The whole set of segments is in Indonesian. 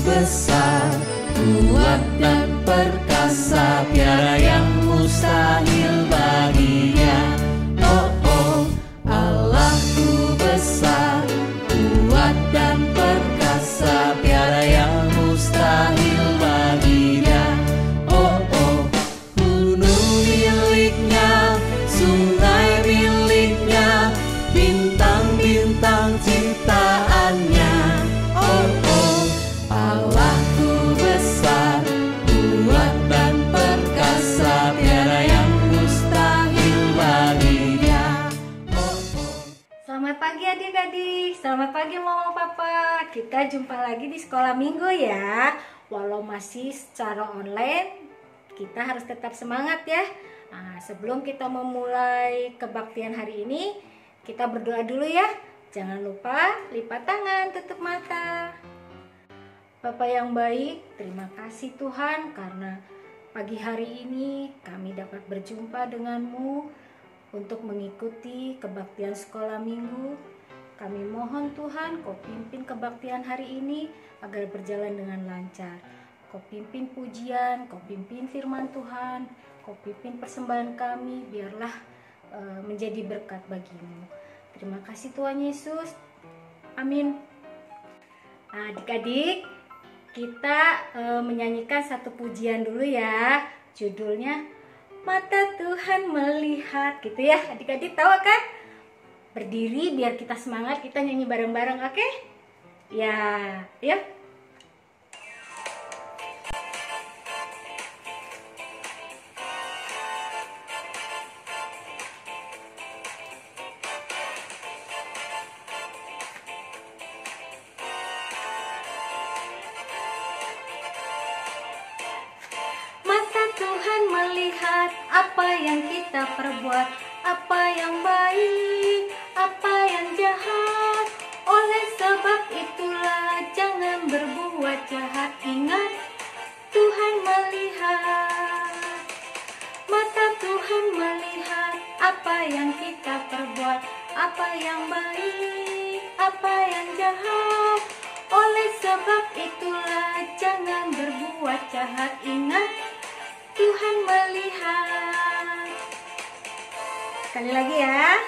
besar, kuat dan perkasa, tiada yang mustahil baginya. Oh oh, Allahku besar, kuat dan perkasa, tiada yang mustahil baginya. Oh oh, gunung miliknya, sungai miliknya, bintang-bintang ciptaannya. Oh oh, Allahku besar, kuat dan perkasa, tiada yang mustahil baginya. Oh oh. Selamat pagi adik-adik, selamat pagi mama papa. Kita jumpa lagi di sekolah minggu ya. Walau masih secara online, kita harus tetap semangat ya. Nah, sebelum kita memulai kebaktian hari ini, kita berdoa dulu ya. Jangan lupa lipat tangan, tutup mata. Bapa yang baik, terima kasih Tuhan karena pagi hari ini kami dapat berjumpa denganmu untuk mengikuti kebaktian sekolah minggu. Kami mohon Tuhan, Kau pimpin kebaktian hari ini agar berjalan dengan lancar. Kau pimpin pujian, Kau pimpin firman Tuhan, Kau pimpin persembahan kami, biarlah menjadi berkat bagimu. Terima kasih Tuhan Yesus. Amin. Nah, adik-adik, kita menyanyikan satu pujian dulu ya. Judulnya Mata Tuhan Melihat, gitu ya. Adik-adik tahu kan? Berdiri biar kita semangat, kita nyanyi bareng-bareng, oke? Ya, ya. Mata Tuhan melihat apa yang kita perbuat, apa yang baik, apa yang jahat. Oleh sebab itulah jangan berbuat jahat. Ingat, Tuhan melihat. Mata Tuhan melihat apa yang kita perbuat, apa yang baik, apa yang jahat. Oleh sebab itulah jangan berbuat jahat. Ingat, Tuhan melihat. Sekali lagi ya.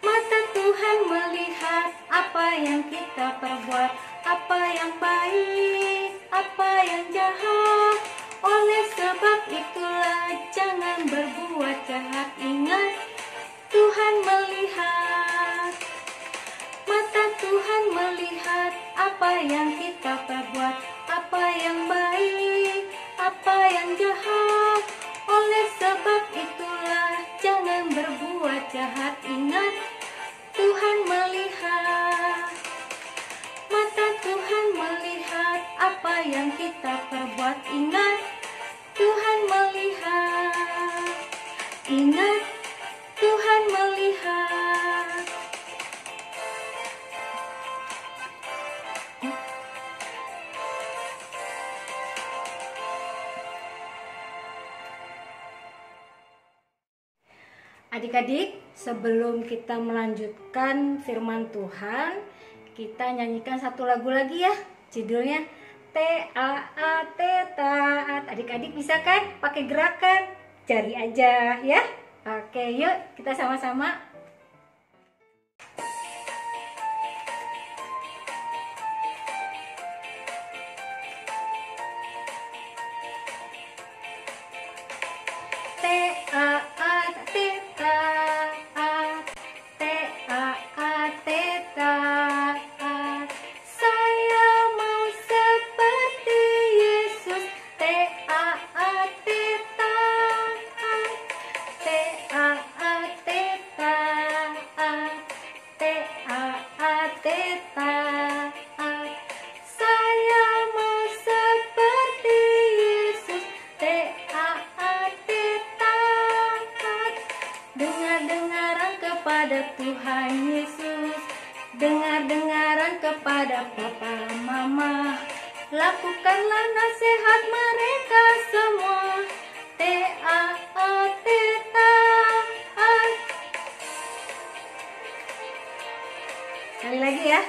Mata Tuhan melihat apa yang kita perbuat, apa yang baik, apa yang jahat. Oleh sebab itulah jangan berbuat jahat. Ingat, Tuhan melihat. Mata Tuhan melihat apa yang kita perbuat, apa yang baik, apa yang jahat. Oleh sebab itulah jangan berbuat jahat. Ingat, Tuhan melihat. Mata Tuhan melihat apa yang kita perbuat. Ingat, Tuhan melihat. Ingat, Tuhan melihat. Adik-adik, sebelum kita melanjutkan firman Tuhan, kita nyanyikan satu lagu lagi ya. Judulnya T-A-A-T, taat. Adik-adik bisa kan pakai gerakan jari aja ya. Oke, yuk kita sama-sama. T-A-A-T, taat. T-A-A-T, taat. Saya mau seperti Yesus. T-A-A-T, taat. T-A-A-T, taat. T-A-A-T, taat. Saya mau seperti Yesus. T-A-A-T, taat. Dengar-dengaran kepada Tuhan Yesus. Dengar-dengaran kepada papa mama. Lakukanlah nasihat mereka semua. T-A-A-T, taat. Sekali lagi ya.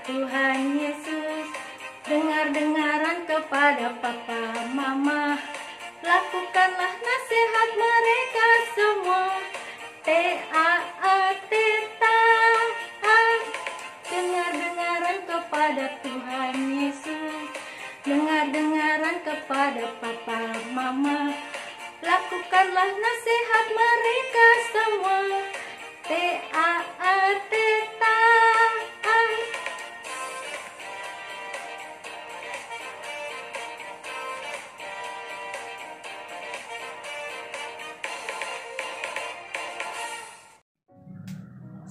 Tuhan Yesus, dengar-dengaran kepada papa mama, lakukanlah nasihat mereka semua. Taat, dengar-dengaran kepada Tuhan Yesus, dengar-dengaran kepada papa mama, lakukanlah nasihat mereka semua. Taat.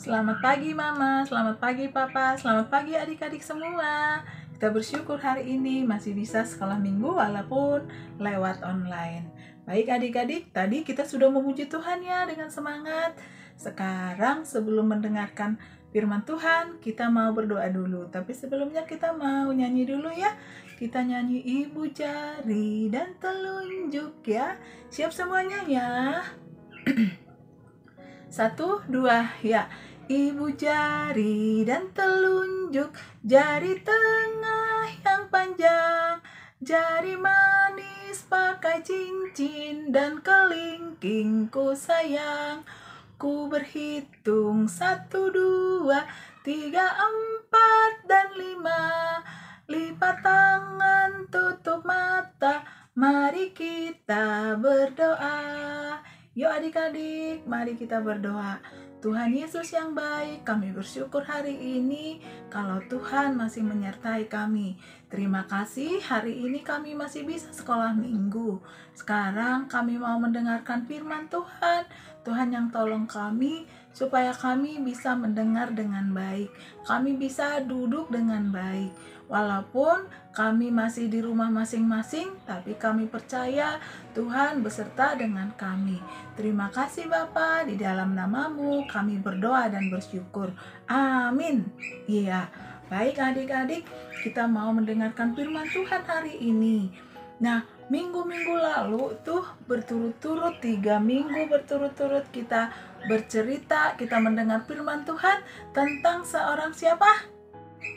Selamat pagi Mama, selamat pagi Papa, selamat pagi adik-adik semua. Kita bersyukur hari ini masih bisa sekolah minggu walaupun lewat online. Baik adik-adik, tadi kita sudah memuji Tuhan ya dengan semangat. Sekarang sebelum mendengarkan firman Tuhan, kita mau berdoa dulu. Tapi sebelumnya kita mau nyanyi dulu ya. Kita nyanyi Ibu Jari dan Telunjuk ya. Siap semuanya ya. 1, 2, ya. Ibu jari dan telunjuk, jari tengah yang panjang, jari manis pakai cincin dan kelingking ku sayang. Ku berhitung 1, 2, 3, 4, dan 5. Lipat tangan, tutup mata, mari kita berdoa. Yuk adik-adik, mari kita berdoa. Tuhan Yesus yang baik, kami bersyukur hari ini kalau Tuhan masih menyertai kami. Terima kasih hari ini kami masih bisa sekolah minggu. Sekarang kami mau mendengarkan firman Tuhan. Tuhan yang tolong kami supaya kami bisa mendengar dengan baik. Kami bisa duduk dengan baik. Walaupun kami masih di rumah masing-masing, tapi kami percaya Tuhan beserta dengan kami. Terima kasih Bapa, di dalam namamu kami berdoa dan bersyukur. Amin. Iya, baik adik-adik, kita mau mendengarkan firman Tuhan hari ini. Nah, minggu-minggu lalu tuh berturut-turut 3 minggu berturut-turut kita bercerita, kita mendengar firman Tuhan tentang seorang siapa?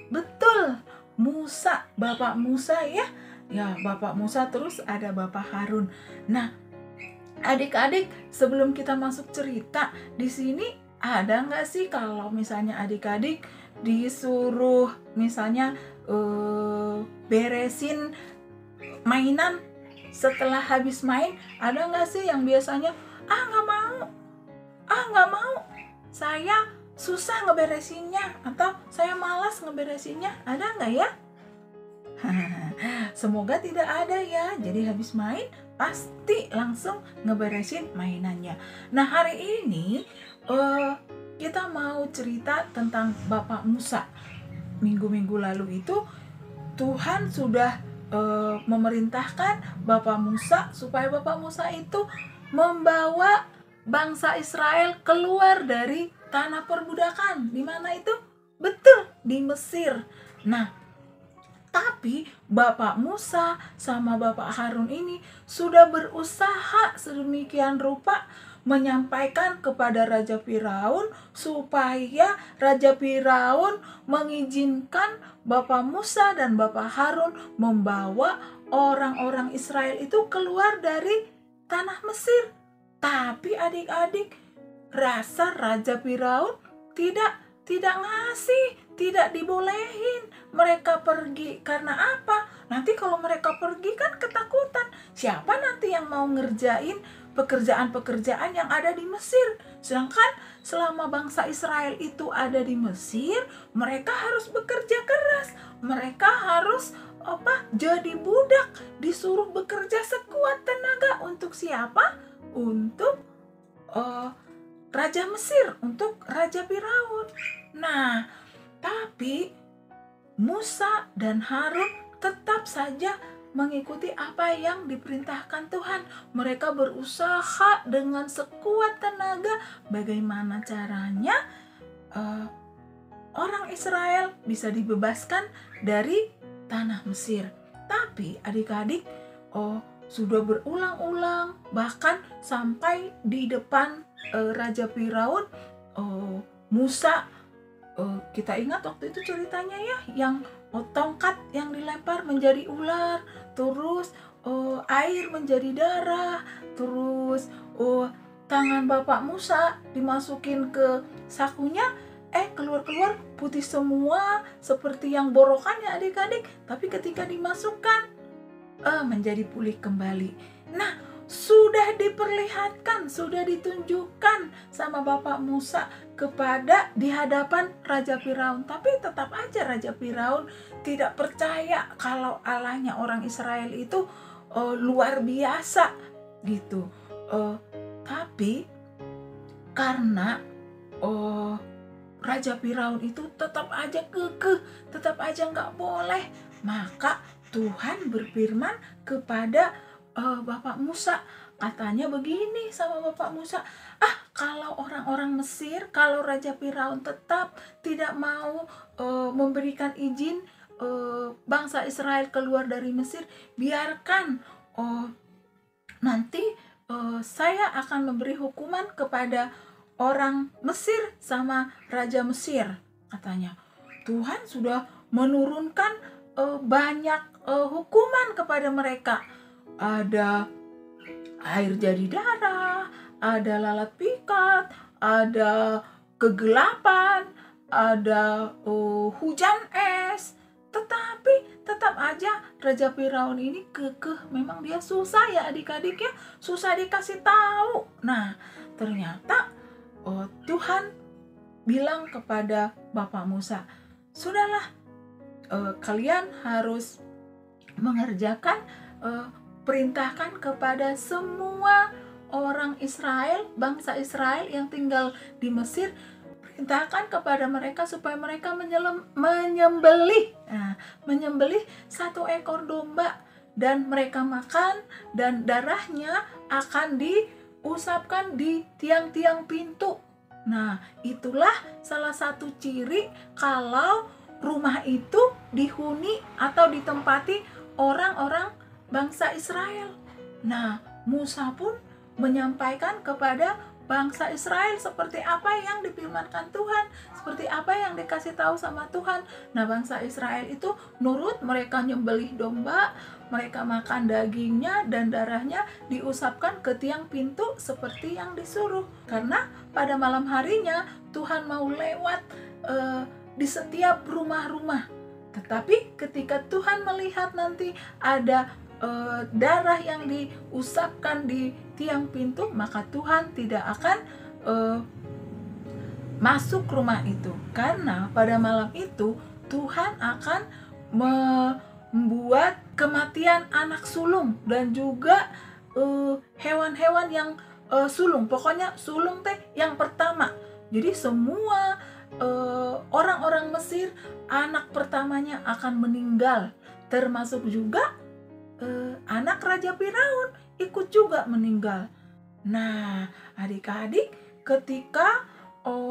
Betul, Musa, Bapak Musa ya. Ya, Bapak Musa, terus ada Bapak Harun. Nah, adik-adik, sebelum kita masuk cerita, di sini ada nggak sih kalau misalnya adik-adik disuruh misalnya beresin mainan setelah habis main, ada nggak sih yang biasanya nggak mau, saya susah ngeberesinnya, atau saya malas ngeberesinnya, ada nggak ya? Semoga tidak ada ya. Jadi habis main pasti langsung ngeberesin mainannya. Nah, hari ini kita mau cerita tentang Bapak Musa. Minggu-minggu lalu itu Tuhan sudah memerintahkan Bapak Musa supaya Bapak Musa itu membawa bangsa Israel keluar dari tanah perbudakan. Di mana itu? Betul, di Mesir. Nah, tapi Bapak Musa sama Bapak Harun ini sudah berusaha sedemikian rupa menyampaikan kepada Raja Firaun supaya Raja Firaun mengizinkan Bapak Musa dan Bapak Harun membawa orang-orang Israel itu keluar dari tanah Mesir. Tapi adik-adik, rasa Raja Firaun tidak ngasih, tidak dibolehin mereka pergi. Karena apa? Nanti kalau mereka pergi kan ketakutan. Siapa nanti yang mau ngerjain pekerjaan-pekerjaan yang ada di Mesir. Sedangkan selama bangsa Israel itu ada di Mesir, mereka harus bekerja keras. Mereka harus jadi budak, disuruh bekerja sekuat tenaga untuk siapa? Untuk Raja Mesir, untuk Raja Firaun. Nah, tapi Musa dan Harun tetap saja mengikuti apa yang diperintahkan Tuhan. Mereka berusaha dengan sekuat tenaga bagaimana caranya orang Israel bisa dibebaskan dari tanah Mesir. Tapi adik-adik sudah berulang-ulang, bahkan sampai di depan Raja Firaun, Musa, kita ingat waktu itu ceritanya ya, yang tongkat yang dilempar menjadi ular, terus air menjadi darah, terus tangan Bapak Musa dimasukin ke sakunya, keluar-keluar putih semua seperti yang borokan ya adik-adik, tapi ketika dimasukkan menjadi pulih kembali. Nah, sudah diperlihatkan, sudah ditunjukkan sama Bapak Musa kepada di hadapan Raja Firaun, tapi tetap aja Raja Firaun tidak percaya kalau Allahnya orang Israel itu luar biasa gitu. Tapi karena Raja Firaun itu tetap aja kekeh, tetap aja nggak boleh, maka Tuhan berfirman kepada Bapak Musa. Katanya begini sama Bapak Musa, kalau orang-orang Mesir, kalau Raja Firaun tetap tidak mau memberikan izin bangsa Israel keluar dari Mesir, biarkan nanti saya akan memberi hukuman kepada orang Mesir sama Raja Mesir. Katanya Tuhan sudah menurunkan banyak hukuman kepada mereka. Ada air jadi darah, ada lalat pikat, ada kegelapan, ada hujan es. Tetapi tetap aja Raja Firaun ini kekeh. Memang dia susah ya adik-adik ya, susah dikasih tahu. Nah, ternyata Tuhan bilang kepada Bapak Musa, sudahlah, kalian harus mengerjakan, perintahkan kepada semua orang Israel, bangsa Israel yang tinggal di Mesir, perintahkan kepada mereka supaya mereka menyembelih satu ekor domba, dan mereka makan, dan darahnya akan diusapkan di tiang-tiang pintu. Nah, itulah salah satu ciri kalau rumah itu dihuni atau ditempati orang-orang bangsa Israel. Nah, Musa pun menyampaikan kepada bangsa Israel seperti apa yang difirmankan Tuhan, seperti apa yang dikasih tahu sama Tuhan. Nah, bangsa Israel itu nurut, mereka nyembelih domba, mereka makan dagingnya dan darahnya diusapkan ke tiang pintu seperti yang disuruh. Karena pada malam harinya Tuhan mau lewat di setiap rumah-rumah. Tetapi ketika Tuhan melihat nanti ada darah yang diusapkan di tiang pintu, maka Tuhan tidak akan masuk rumah itu. Karena pada malam itu Tuhan akan membuat kematian anak sulung dan juga hewan-hewan yang sulung. Pokoknya sulung yang pertama. Jadi semua orang-orang Mesir, anak pertamanya akan meninggal, termasuk juga anak Raja Firaun ikut juga meninggal. Nah, adik-adik, ketika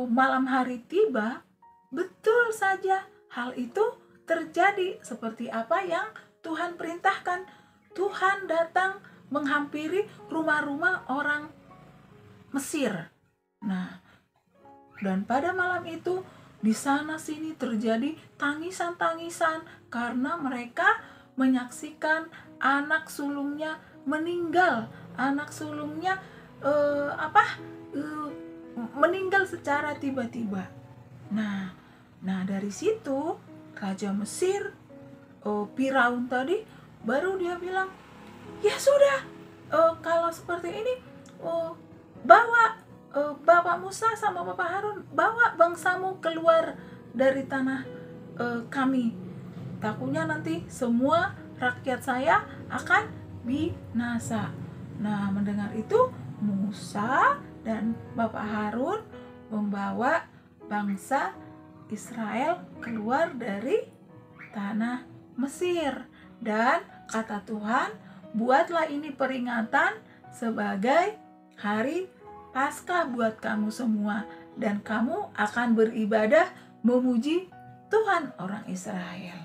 malam hari tiba, betul saja hal itu terjadi seperti apa yang Tuhan perintahkan. Tuhan datang menghampiri rumah-rumah orang Mesir. Nah, dan pada malam itu di sana sini terjadi tangisan-tangisan karena mereka menyaksikan anak sulungnya meninggal, anak sulungnya meninggal secara tiba-tiba. Nah dari situ Raja Mesir, Firaun tadi, baru dia bilang, ya sudah, kalau seperti ini bawa Bapak Musa sama Bapak Harun, bawa bangsamu keluar dari tanah kami. Takutnya nanti semua rakyat saya akan binasa. Nah, mendengar itu Musa dan Bapak Harun membawa bangsa Israel keluar dari tanah Mesir. Dan kata Tuhan, buatlah ini peringatan sebagai hari Paskah buat kamu semua, dan kamu akan beribadah memuji Tuhan orang Israel.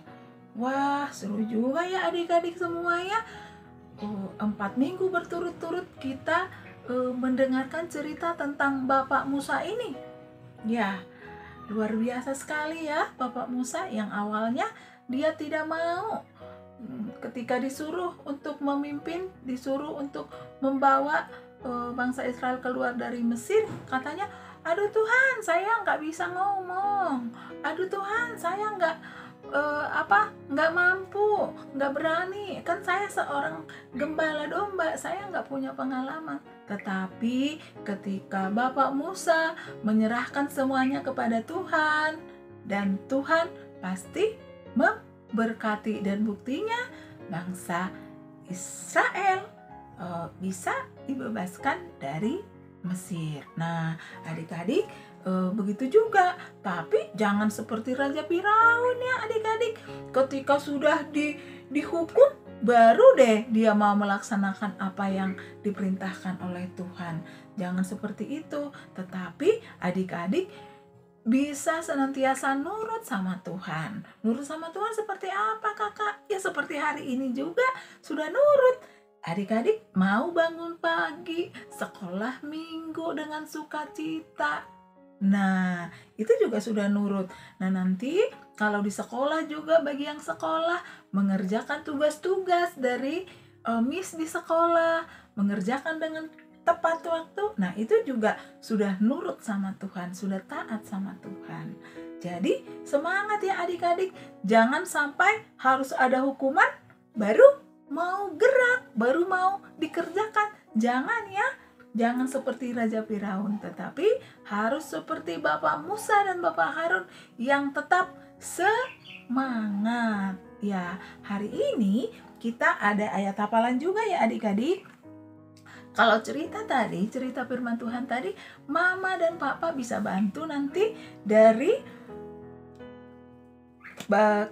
Wah, seru juga ya adik-adik semua ya. 4 minggu berturut-turut kita mendengarkan cerita tentang Bapak Musa ini. Ya, luar biasa sekali ya Bapak Musa, yang awalnya dia tidak mau. Ketika disuruh untuk memimpin, disuruh untuk membawa bangsa Israel keluar dari Mesir, katanya, aduh Tuhan, saya nggak bisa ngomong, aduh Tuhan, saya nggak mampu, nggak berani, kan saya seorang gembala domba, saya nggak punya pengalaman. Tetapi ketika Bapak Musa menyerahkan semuanya kepada Tuhan, dan Tuhan pasti memberkati, dan buktinya bangsa Israel bisa dibebaskan dari Mesir. Nah, adik-adik, begitu juga. Tapi jangan seperti Raja Firaun ya adik-adik. Ketika sudah dihukum, baru deh dia mau melaksanakan apa yang diperintahkan oleh Tuhan. Jangan seperti itu. Tetapi adik-adik bisa senantiasa nurut sama Tuhan. Nurut sama Tuhan seperti apa kakak? Ya seperti hari ini juga sudah nurut. Adik-adik mau bangun pagi, sekolah minggu dengan sukacita. Nah, itu juga sudah nurut. Nah, nanti kalau di sekolah juga bagi yang sekolah mengerjakan tugas-tugas dari Miss di sekolah, mengerjakan dengan tepat waktu. Nah, itu juga sudah nurut sama Tuhan, sudah taat sama Tuhan. Jadi, semangat ya adik-adik. Jangan sampai harus ada hukuman baru mau gerak, baru mau dikerjakan. Jangan ya. Jangan seperti Raja Firaun, tetapi harus seperti Bapak Musa dan Bapak Harun yang tetap semangat. Ya, hari ini kita ada ayat hafalan juga ya adik-adik. Kalau cerita firman Tuhan tadi, Mama dan Papa bisa bantu nanti dari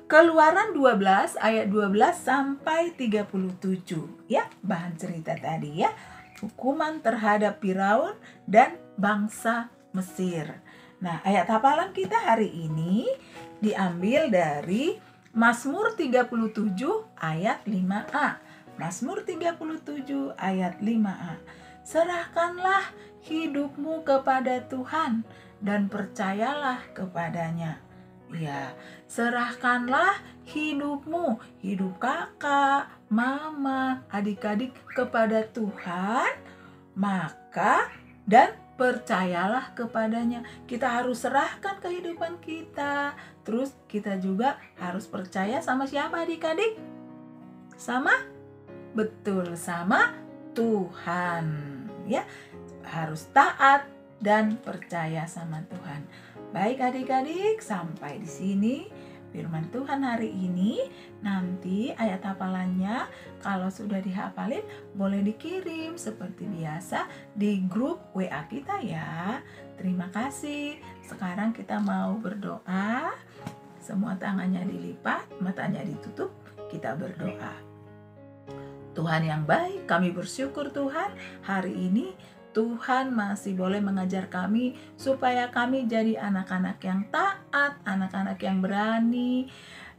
Keluaran 12 ayat 12 sampai 37 ya, bahan cerita tadi ya. Hukuman terhadap Firaun dan bangsa Mesir. Nah, ayat hafalan kita hari ini diambil dari Mazmur 37 ayat 5a. Mazmur 37 ayat 5a. Serahkanlah hidupmu kepada Tuhan dan percayalah kepadanya. Ya, serahkanlah hidupmu, hidup kakak, mama, adik-adik kepada Tuhan, maka dan percayalah kepadanya. Kita harus serahkan kehidupan kita. Terus kita juga harus percaya sama siapa adik-adik? Betul, sama Tuhan. Ya, harus taat dan percaya sama Tuhan. Baik adik-adik, sampai di sini firman Tuhan hari ini. Nanti ayat hafalannya kalau sudah dihafalin boleh dikirim seperti biasa di grup WA kita ya. Terima kasih. Sekarang kita mau berdoa. Semua tangannya dilipat, matanya ditutup, kita berdoa. Tuhan yang baik, kami bersyukur Tuhan hari ini Tuhan masih boleh mengajar kami supaya kami jadi anak-anak yang taat, anak-anak yang berani,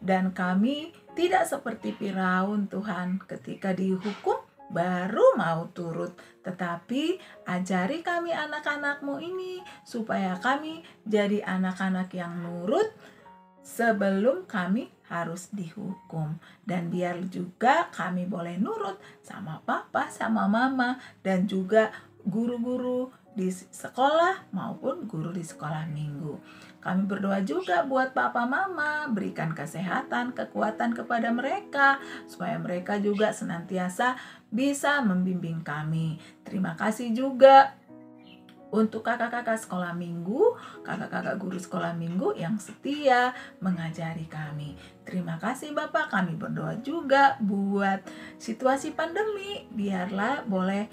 dan kami tidak seperti Firaun Tuhan ketika dihukum baru mau turut. Tetapi ajari kami anak-anak-Mu ini supaya kami jadi anak-anak yang nurut sebelum kami harus dihukum. Dan biar juga kami boleh nurut sama papa, sama mama, dan juga guru-guru di sekolah maupun guru di sekolah minggu. Kami berdoa juga buat papa mama, berikan kesehatan, kekuatan kepada mereka, supaya mereka juga senantiasa bisa membimbing kami. Terima kasih juga untuk kakak-kakak sekolah minggu, kakak-kakak guru sekolah minggu yang setia mengajari kami. Terima kasih Bapak, kami berdoa juga buat situasi pandemi, biarlah boleh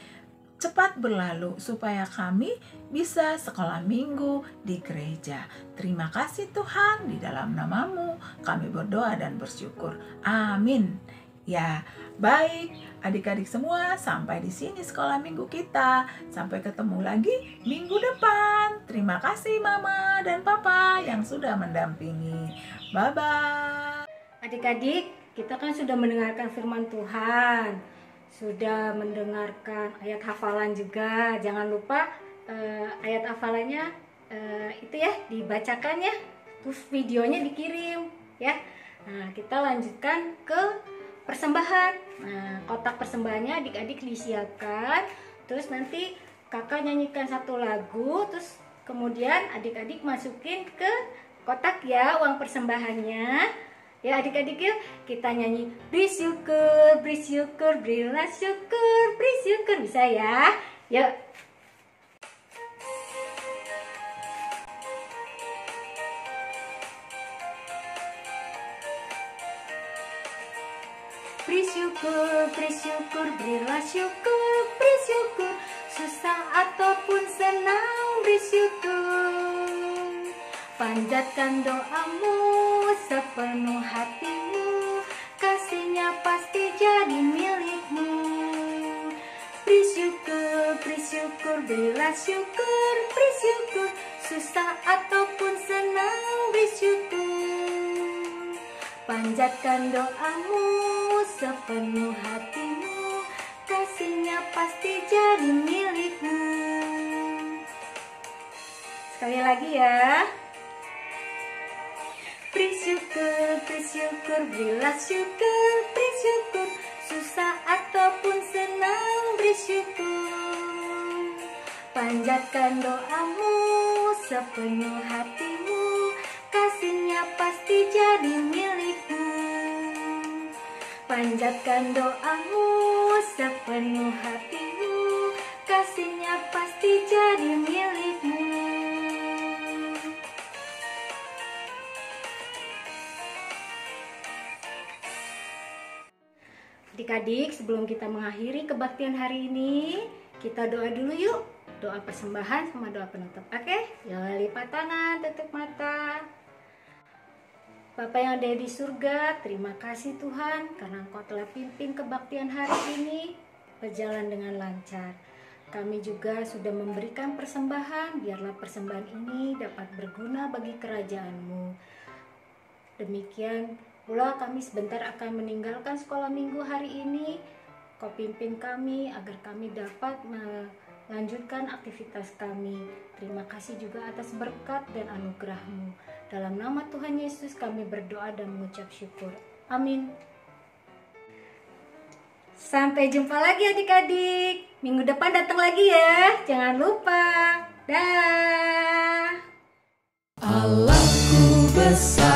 cepat berlalu supaya kami bisa sekolah minggu di gereja. Terima kasih Tuhan, di dalam nama-Mu kami berdoa dan bersyukur. Amin. Ya, baik adik-adik semua, sampai di sini sekolah minggu kita. Sampai ketemu lagi minggu depan. Terima kasih Mama dan Papa yang sudah mendampingi. Bye-bye. Adik-adik, kita kan sudah mendengarkan firman Tuhan, sudah mendengarkan ayat hafalan juga. Jangan lupa ayat hafalannya itu ya dibacakan ya, terus videonya dikirim ya. Nah, kita lanjutkan ke persembahan. Nah, kotak persembahannya adik-adik disiapkan. Terus nanti kakak nyanyikan satu lagu, terus kemudian adik-adik masukin ke kotak ya uang persembahannya. Ya adik-adik yuk kita nyanyi bersyukur, bersyukur, berilah syukur, bersyukur, bisa ya? Yuk. Bersyukur, bersyukur, berilah syukur, bersyukur, susah ataupun senang bersyukur. Panjatkan doamu sepenuh hatimu, kasihnya pasti jadi milikmu. Bersyukur, bersyukur, berilah syukur, bersyukur, susah ataupun senang bersyukur. Panjatkan doamu sepenuh hatimu, kasihnya pasti jadi milikmu. Sekali lagi ya. Bersyukur, bersyukur, berilah syukur, bersyukur, susah ataupun senang bersyukur. Panjatkan doamu sepenuh hatimu, kasihnya pasti jadi milikmu. Panjatkan doamu sepenuh hatimu, kasihnya pasti jadi milikmu. Adik-adik, sebelum kita mengakhiri kebaktian hari ini, kita doa dulu yuk. Doa persembahan sama doa penutup. Oke? Yuk, lipat tangan, tutup mata. Bapa yang ada di surga, terima kasih Tuhan karena Engkau telah pimpin kebaktian hari ini berjalan dengan lancar. Kami juga sudah memberikan persembahan, biarlah persembahan ini dapat berguna bagi kerajaan-Mu. Demikian pula kami sebentar akan meninggalkan sekolah minggu hari ini. Kau pimpin kami agar kami dapat melanjutkan aktivitas kami. Terima kasih juga atas berkat dan anugerah-Mu. Dalam nama Tuhan Yesus kami berdoa dan mengucap syukur. Amin. Sampai jumpa lagi adik-adik. Minggu depan datang lagi ya. Jangan lupa. Dah. Allahku besar.